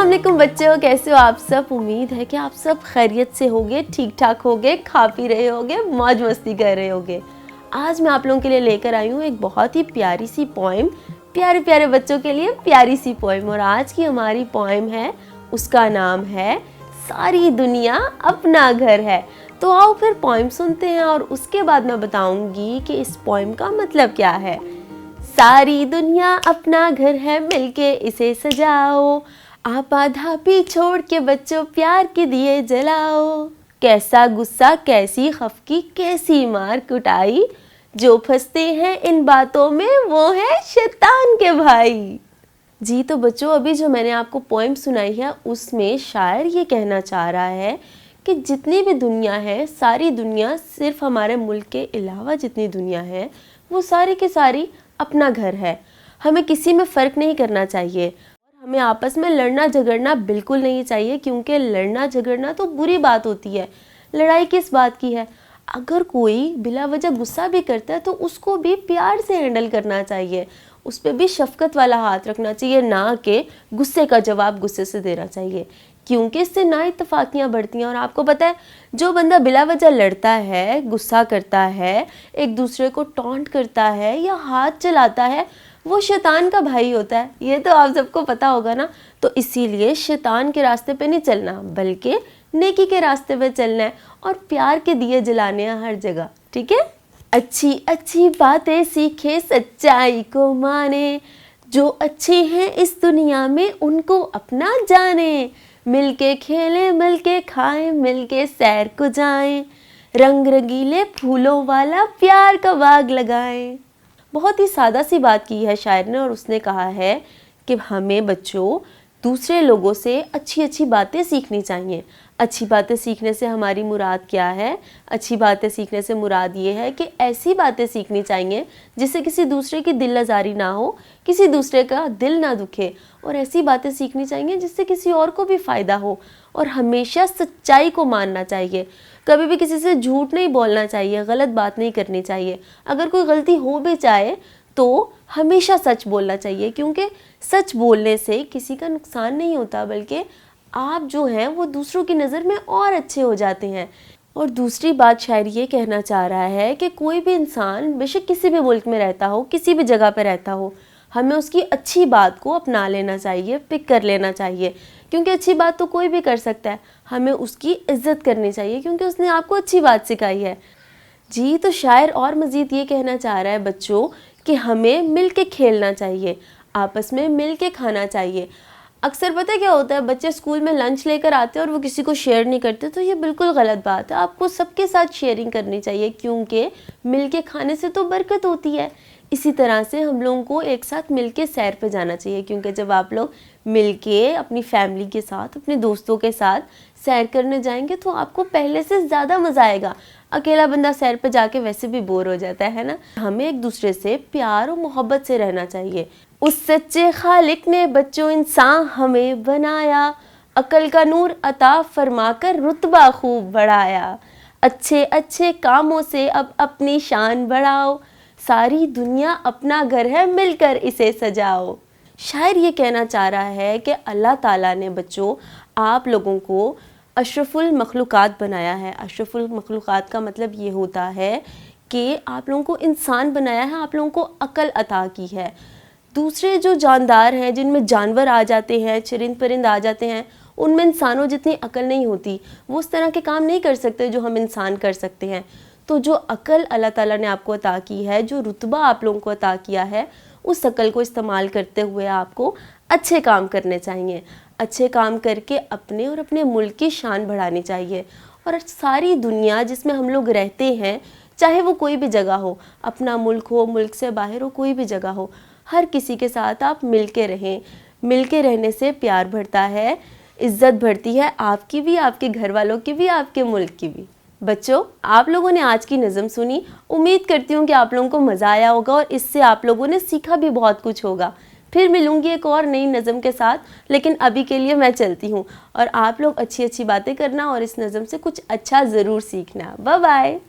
अस्सलाम वालेकुम बच्चों, कैसे हो आप सब। उम्मीद है कि आप सब खैरियत से होगे, ठीक ठाक होगे, खा पी रहे होगे, मौज मस्ती कर रहे होगे। आज मैं आप लोगों के लिए लेकर आई हूँ एक बहुत ही प्यारी सी पोएम, प्यारे प्यारे बच्चों के लिए प्यारी सी पोएम। और आज की हमारी पोएम है, उसका नाम है सारी दुनिया अपना घर है। तो आओ फिर पोएम सुनते हैं और उसके बाद मैं बताऊंगी कि इस पोएम का मतलब क्या है। सारी दुनिया अपना घर है, मिलके इसे सजाओ, आपाधापी छोड़ के बच्चों प्यार के दिए जलाओ। कैसा गुस्सा, कैसी खफकी, कैसी मार कुटाई, जो फंसते हैं इन बातों में वो है शैतान के भाई। जी तो बच्चों, अभी जो मैंने आपको पोएम सुनाई है उसमें शायर ये कहना चाह रहा है कि जितनी भी दुनिया है, सारी दुनिया, सिर्फ हमारे मुल्क के अलावा जितनी दुनिया है वो सारी की सारी अपना घर है। हमें किसी में फ़र्क नहीं करना चाहिए और हमें आपस में लड़ना झगड़ना बिल्कुल नहीं चाहिए, क्योंकि लड़ना झगड़ना तो बुरी बात होती है। लड़ाई किस बात की है? अगर कोई बिला वजह गुस्सा भी करता है तो उसको भी प्यार से हैंडल करना चाहिए, उस पर भी शफकत वाला हाथ रखना चाहिए, ना कि गुस्से का जवाब गुस्से से देना चाहिए, क्योंकि इससे ना इत्तफाकियाँ बढ़ती हैं। और आपको पता है, जो बंदा बिला वजह लड़ता है, गुस्सा करता है, एक दूसरे को टॉन्ट करता है या हाथ चलाता है, वो शैतान का भाई होता है। ये तो आप सबको पता होगा ना। तो इसीलिए शैतान के रास्ते पे नहीं चलना, बल्कि नेकी के रास्ते पे चलना है और प्यार के दिए जलाने हैं हर जगह, ठीक है। अच्छी अच्छी बातें सीखे, सच्चाई को माने, जो अच्छे हैं इस दुनिया में उनको अपना जाने। मिलके खेलें, मिलके खाएं, मिलके सैर को जाएं, रंग रंगीले फूलों वाला प्यार का बाग लगाएं। बहुत ही सादा सी बात की है शायर ने, और उसने कहा है कि हमें बच्चों दूसरे लोगों से अच्छी अच्छी बातें सीखनी चाहिए। अच्छी बातें सीखने से हमारी मुराद क्या है? अच्छी बातें सीखने से मुराद ये है कि ऐसी बातें सीखनी चाहिए जिससे किसी दूसरे की दिल आज़ारी ना हो, किसी दूसरे का दिल ना दुखे, और ऐसी बातें सीखनी चाहिए जिससे किसी और को भी फ़ायदा हो। और हमेशा सच्चाई को मानना चाहिए, कभी भी किसी से झूठ नहीं बोलना चाहिए, गलत बात नहीं करनी चाहिए। अगर कोई गलती हो भी जाए तो हमेशा सच बोलना चाहिए, क्योंकि सच बोलने से किसी का नुकसान नहीं होता, बल्कि आप जो हैं वो दूसरों की नज़र में और अच्छे हो जाते हैं। और दूसरी बात शायर ये कहना चाह रहा है कि कोई भी इंसान बेशक किसी भी मुल्क में रहता हो, किसी भी जगह पर रहता हो, हमें उसकी अच्छी बात को अपना लेना चाहिए, पिक कर लेना चाहिए, क्योंकि अच्छी बात तो कोई भी कर सकता है। हमें उसकी इज्जत करनी चाहिए क्योंकि उसने आपको अच्छी बात सिखाई है। जी तो शायर और मज़ीद ये कहना चाह रहा है बच्चों कि हमें मिल के खेलना चाहिए, आपस में मिल के खाना चाहिए। अक्सर पता है क्या होता है, बच्चे स्कूल में लंच लेकर आते हैं और वो किसी को शेयर नहीं करते, तो ये बिल्कुल गलत बात है। आपको सबके साथ शेयरिंग करनी चाहिए, क्योंकि मिल के खाने से तो बरकत होती है। इसी तरह से हम लोगों को एक साथ मिल के सैर पे जाना चाहिए, क्योंकि जब आप लोग मिल के अपनी फैमिली के साथ, अपने दोस्तों के साथ सैर करने जाएंगे तो आपको पहले से ज़्यादा मज़ा आएगा। अकेला बंदा सैर पे जाके वैसे भी बोर हो जाता है ना। हमें एक दूसरे से प्यार और मोहब्बत से रहना चाहिए। उस सच्चे खालिक ने बच्चों इंसान हमें बनाया, अकल का नूर अता फरमाकर रुतबा खूब बढ़ाया। अच्छे अच्छे कामों से अब अपनी शान बढ़ाओ, सारी दुनिया अपना घर है, मिलकर इसे सजाओ। शायर ये कहना चाह रहा है कि अल्लाह ताला ने बच्चों आप लोगों को अशरफुल मखलूक़ात बनाया है। अशरफुल मखलूक़ात का मतलब ये होता है कि आप लोगों को इंसान बनाया है, आप लोगों को अकल अता की है। दूसरे जो जानदार हैं, जिनमें जानवर आ जाते हैं, चरिंद परिंद आ जाते हैं, उनमें इंसानों जितनी अकल नहीं होती, वो उस तरह के काम नहीं कर सकते जो हम इंसान कर सकते हैं। तो जो अकल अल्लाह ताला ने आपको अता की है, जो रुतबा आप लोगों को अता किया है, उस अकल को इस्तेमाल करते हुए आपको अच्छे काम करने चाहिए। अच्छे काम करके अपने और अपने मुल्क की शान बढ़ानी चाहिए। और सारी दुनिया जिसमें हम लोग रहते हैं, चाहे वो कोई भी जगह हो, अपना मुल्क हो, मुल्क से बाहर हो, कोई भी जगह हो, हर किसी के साथ आप मिल के रहें। मिल के रहने से प्यार बढ़ता है, इज़्ज़त बढ़ती है, आपकी भी, आपके घर वालों की भी, आपके मुल्क की भी। बच्चों, आप लोगों ने आज की नज़म सुनी, उम्मीद करती हूँ कि आप लोगों को मज़ा आया होगा और इससे आप लोगों ने सीखा भी बहुत कुछ होगा। फिर मिलूंगी एक और नई नज़म के साथ, लेकिन अभी के लिए मैं चलती हूँ और आप लोग अच्छी अच्छी बातें करना और इस नज़म से कुछ अच्छा ज़रूर सीखना। Bye bye.